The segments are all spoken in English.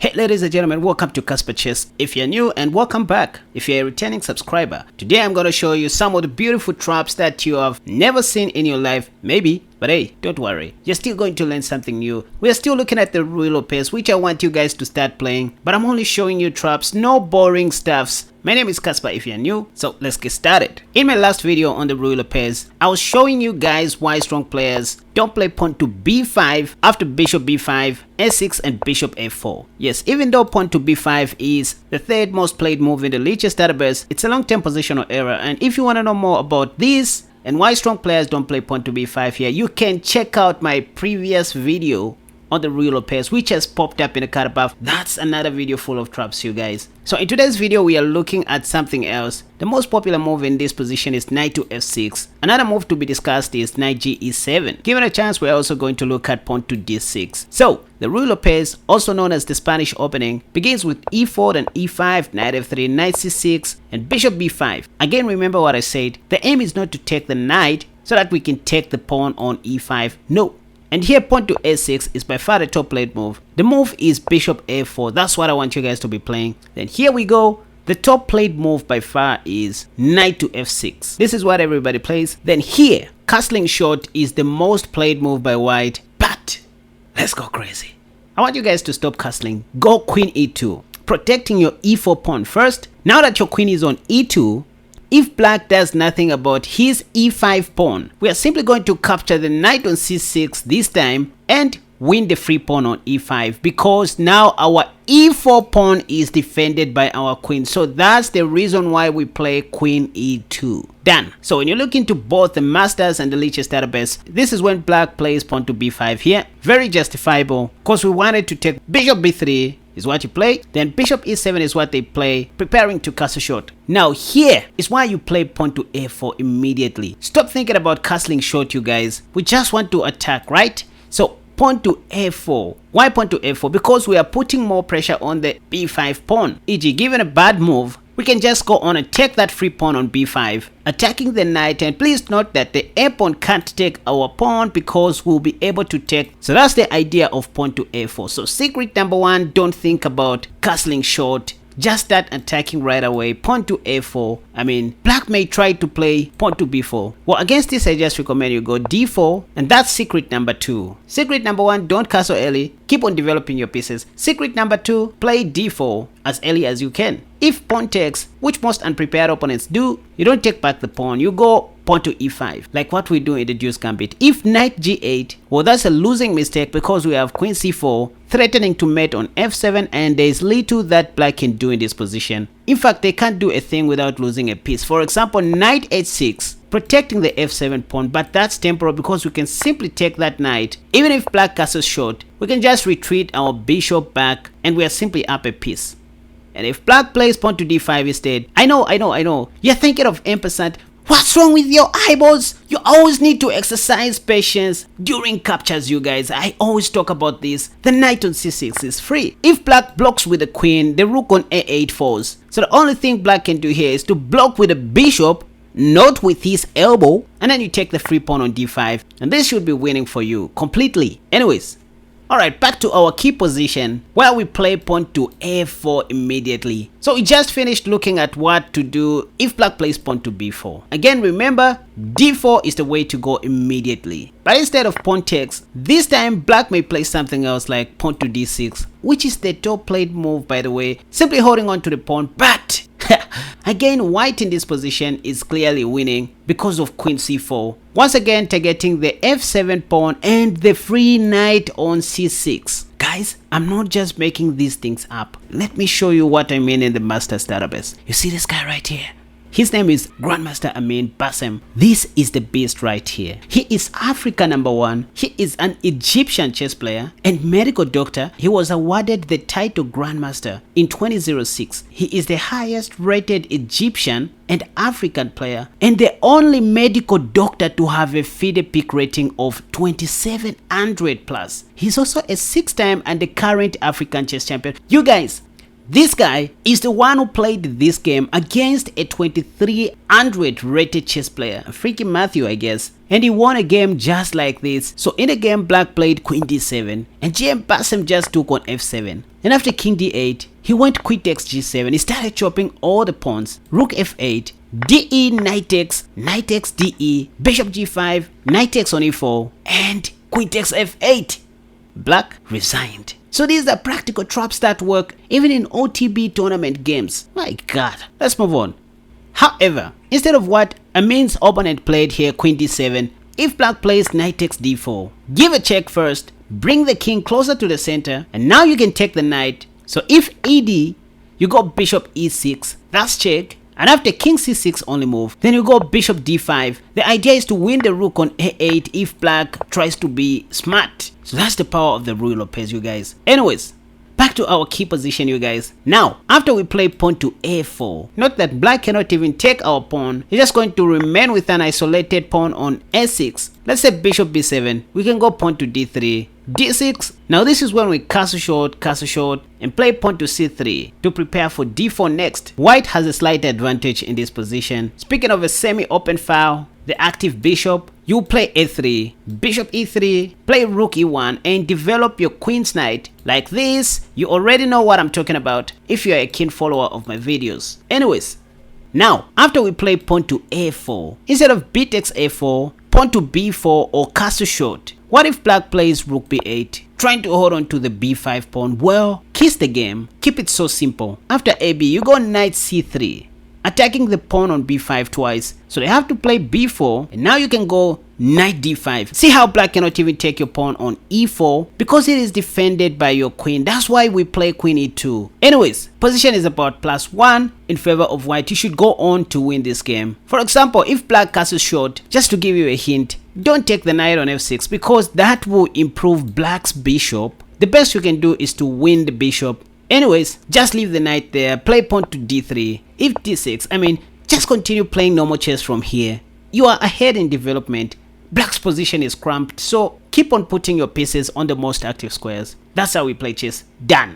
Hey ladies and gentlemen, welcome to Casper Chess. If you're new, and welcome back if you're a returning subscriber. Today I'm going to show you some of the beautiful traps that you have never seen in your life, maybe, but hey, don't worry, you're still going to learn something new. We're still looking at the Ruy Lopez, which I want you guys to start playing, but I'm only showing you traps, no boring stuffs. My name is Casper if you're new, so let's get started. In my last video on the Ruy Lopez, I was showing you guys why strong players don't play pawn to b5 after bishop b5, a6 and bishop a4. Yes, even though pawn to b5 is the third most played move in the Lichess database, it's a long-term positional error, and if you want to know more about this and why strong players don't play pawn to b5 here, you can check out my previous video on the Ruy Lopez, which has popped up in the card above. That's another video full of traps, you guys. So in today's video, we are looking at something else. The most popular move in this position is knight to f6. Another move to be discussed is knight ge7. Given a chance, we're also going to look at pawn to d6. So the Ruy Lopez, also known as the Spanish opening, begins with e4 then e5, knight f3, knight c6 and bishop b5. Again, remember what I said, the aim is not to take the knight so that we can take the pawn on e5. No. And here pawn to a6 is by far the top played move. The move is bishop a4. That's what I want you guys to be playing. Then here we go. The top played move by far is knight to f6. This is what everybody plays. Then here, castling short is the most played move by white. But let's go crazy. I want you guys to stop castling. Go queen e2. Protecting your e4 pawn first. Now that your queen is on e2, if black does nothing about his e5 pawn, we are simply going to capture the knight on c6 this time and win the free pawn on e5, because now our e4 pawn is defended by our queen. So that's the reason why we play queen e2. Done. So when you look into both the Masters and the Lichess database, this is when black plays pawn to b5 here. Very justifiable, because we wanted to take bishop b3 is what you play, then bishop e7 is what they play, preparing to castle short. Now here is why you play pawn to a4 immediately. Stop thinking about castling short, you guys. We just want to attack, right? So pawn to a4. Why pawn to a4? Because we are putting more pressure on the b5 pawn. E.g., given a bad move, we can just go on and take that free pawn on b5, attacking the knight. And please note that the a pawn can't take our pawn because we'll be able to take. So that's the idea of pawn to a4. So secret number one, don't think about castling short. Just start attacking right away. Pawn to a4. I mean, black may try to play pawn to b4. Well, against this, I just recommend you go d4, and that's secret number two. Secret number one, don't castle early. Keep on developing your pieces. Secret number two, play d4 as early as you can. If pawn takes, which most unprepared opponents do, you don't take back the pawn. You go pawn to e5, like what we do in the Deuce Gambit. If knight g8, well, that's a losing mistake because we have queen c4 threatening to mate on f7, and there's little that black can do in this position. In fact, they can't do a thing without losing a piece. For example, knight h6, protecting the f7 pawn, but that's temporal because we can simply take that knight. Even if black castles short, we can just retreat our bishop back and we are simply up a piece. And if black plays pawn to d5 instead, I know, you're thinking of ampersand. What's wrong with your eyeballs? You always need to exercise patience during captures, you guys. I always talk about this. The knight on c6 is free. If black blocks with the queen, the rook on a8 falls. So the only thing black can do here is to block with the bishop, not with his elbow, and then you take the free pawn on d5, and this should be winning for you completely. Anyways, alright, back to our key position where we play pawn to a4 immediately. So we just finished looking at what to do if black plays pawn to b4. Again, remember, d4 is the way to go immediately. But instead of pawn takes, this time black may play something else like pawn to d6, which is the top played move, by the way, simply holding on to the pawn. But again, white in this position is clearly winning because of queen c4. Once again, targeting the f7 pawn and the free knight on c6. Guys, I'm not just making these things up. Let me show you what I mean in the Masters database. You see this guy right here? His name is Grandmaster Amin Bassem. This is the beast right here. He is Africa #1. He is an Egyptian chess player and medical doctor. He was awarded the title Grandmaster in 2006. He is the highest rated Egyptian and African player and the only medical doctor to have a FIDE peak rating of 2700 plus. He's also a 6-time and the current African chess champion. You guys, this guy is the one who played this game against a 2300 rated chess player, a freaking Matthew, I guess, and he won a game just like this. So in the game, black played queen d7 and GM Bassem just took on f7. and after king d8, he went queen takes g7. He started chopping all the pawns. Rook f8, de, knight takes de, bishop g5, knight takes on e4, and queen takes f8. Black resigned. So these are practical traps that work even in OTB tournament games. My god, let's move on. However, instead of what Amin's opponent played here, queen d7, if black plays knight takes d4, give a check first, bring the king closer to the center, and now you can take the knight. So if ed, you go bishop e6, that's check. And after king c6 only move, then you go bishop d5. The idea is to win the rook on a8 if black tries to be smart. So that's the power of the Ruy Lopez, you guys. Anyways, back to our key position, you guys. Now, after we play pawn to a4, note that black cannot even take our pawn. He's just going to remain with an isolated pawn on a6. Let's say bishop b7. We can go pawn to d3, d6. Now this is when we castle short, and play pawn to c3 to prepare for d4 next. White has a slight advantage in this position. Speaking of a semi-open file, the active bishop, you play a3, bishop e3, play rook e1, and develop your queen's knight like this. You already know what I'm talking about if you are a keen follower of my videos. Anyways, now after we play pawn to a4, instead of b takes a4, pawn to b4 or castle short, what if black plays rook b8, trying to hold on to the b5 pawn? Well, kiss the game, keep it so simple. After ab, you go knight c3, attacking the pawn on b5 twice, so they have to play b4, and now you can go knight d5. See how black cannot even take your pawn on e4 because it is defended by your queen. That's why we play queen e2. Anyways, position is about +1 in favor of white. You should go on to win this game. For example, if black castles short, just to give you a hint, don't take the knight on f6 because that will improve black's bishop. The best you can do is to win the bishop. Anyways, just leave the knight there, play pawn to d3. If d6, just continue playing normal chess from here. You are ahead in development. Black's position is cramped, so keep on putting your pieces on the most active squares. That's how we play chess. Done.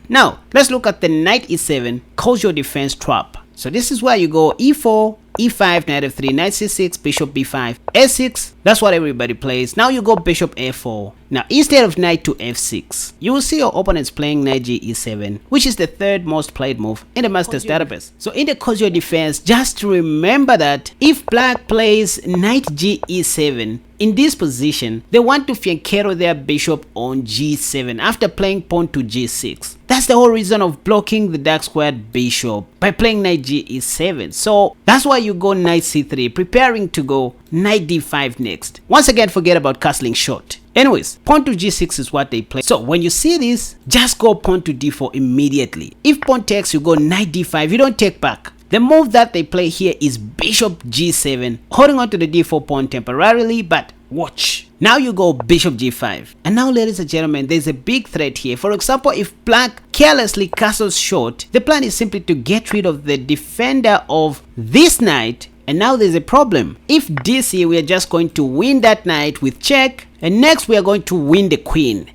Now, let's look at the knight e7, cause your defense trap. So this is where you go e4, e5, knight f3, knight c6, bishop b5, a6. That's what everybody plays. Now you go bishop a4. Now instead of knight to f6, you will see your opponents playing knight g e7, which is the third most played move in the Masters Database. So in the cause your defense, just remember that if black plays knight g e7, in this position, they want to fianchetto their bishop on g7 after playing pawn to g6. That's the whole reason of blocking the dark squared bishop by playing knight g e7. So that's why you go knight c3, preparing to go knight d5 next. Once again, forget about castling short. Anyways, pawn to g6 is what they play. So when you see this, just go pawn to d4 immediately. If pawn takes, you go knight d5. You don't take back. The move that they play here is bishop g7, holding on to the d4 pawn temporarily, but watch. Now you go bishop g5. And now, ladies and gentlemen, there's a big threat here. For example, if black carelessly castles short, the plan is simply to get rid of the defender of this knight. And now there's a problem. If DC, we are just going to win that knight with check, and next we are going to win the queen.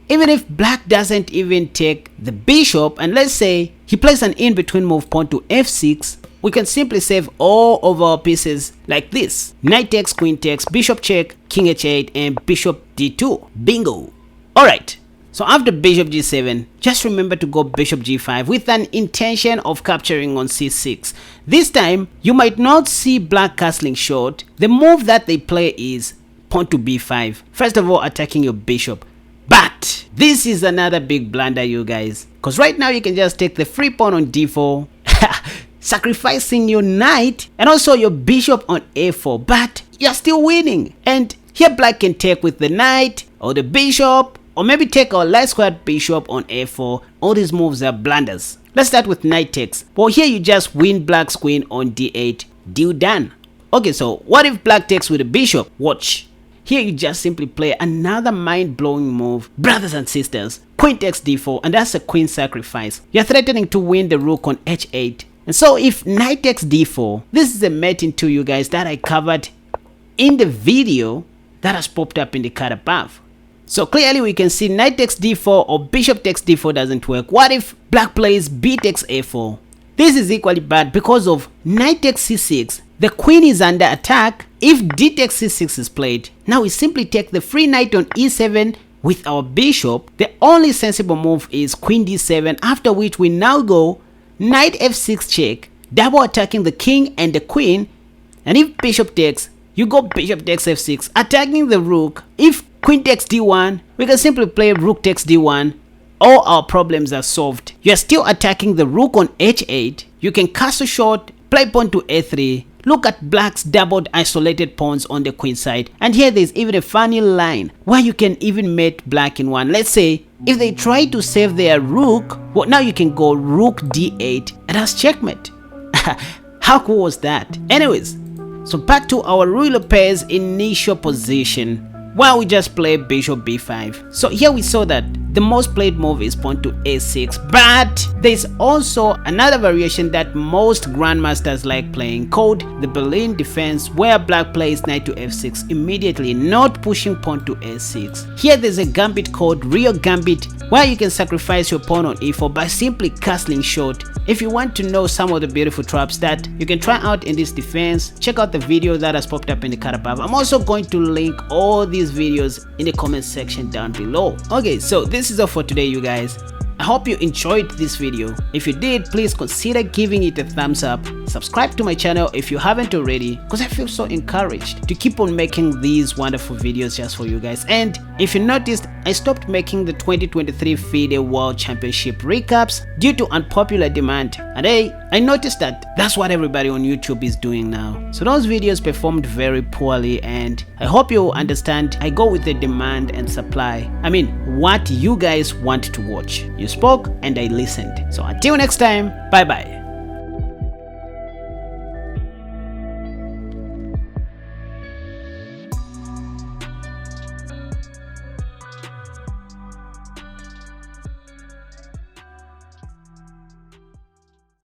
Even if black doesn't even take the bishop, and let's say he plays an in-between move, pawn to f6, we can simply save all of our pieces like this. Knight takes, queen takes, bishop check, king h8, and bishop d2. Bingo! Alright, so after bishop g7, just remember to go bishop g5 with an intention of capturing on c6. This time, you might not see black castling short. The move that they play is pawn to b5. First of all, attacking your bishop. But this is another big blunder, you guys, because right now you can just take the free pawn on d4, sacrificing your knight and also your bishop on a4, but you're still winning. And here black can take with the knight or the bishop, or maybe take our light squared bishop on a4. All these moves are blunders. Let's start with knight takes. Well, here you just win black's queen on d8. Deal done. Okay, so what if black takes with the bishop? Watch. Here you just simply play another mind-blowing move. Brothers and sisters, queen takes d4, and that's a queen sacrifice. You're threatening to win the rook on h8. And so if knight takes d4, this is a mate in two, you guys, that I covered in the video that has popped up in the card above. So clearly we can see knight takes d4 or bishop takes d4 doesn't work. What if black plays b takes a4? This is equally bad because of knight takes c6. The queen is under attack. If d takes c6 is played, now we simply take the free knight on e7 with our bishop, the only sensible move is queen d7, after which we now go knight f6 check, double attacking the king and the queen, and if bishop takes, you go bishop takes f6, attacking the rook. If queen takes d1, we can simply play rook takes d1. All our problems are solved. You are still attacking the rook on h8. You can castle short, play pawn to a3. Look at black's doubled isolated pawns on the queen side. And here there's even a funny line where you can even mate black in one. Let's say if they try to save their rook, well, now you can go rook d8 and that's checkmate. How cool was that? Anyways, so back to our Ruy Lopez initial position, while we just play bishop b5. So here we saw that the most played move is pawn to a6, but there's also another variation that most grandmasters like playing, called the Berlin defense, where black plays knight to f6 immediately, not pushing pawn to a6. Here there's a gambit called real gambit, where you can sacrifice your pawn on e4 by simply castling short. If you want to know some of the beautiful traps that you can try out in this defense, check out the video that has popped up in the card above. I'm also going to link all these videos in the comment section down below. Okay, so this is all for today, you guys. I hope you enjoyed this video. If you did, please consider giving it a thumbs up. Subscribe to my channel if you haven't already, because I feel so encouraged to keep on making these wonderful videos just for you guys. And if you noticed, I stopped making the 2023 FIDE World Championship recaps due to unpopular demand, and hey, I noticed that that's what everybody on YouTube is doing now. So those videos performed very poorly, and I hope you understand I go with the demand and supply. I mean, what you guys want to watch. You spoke and I listened. So until next time, bye bye.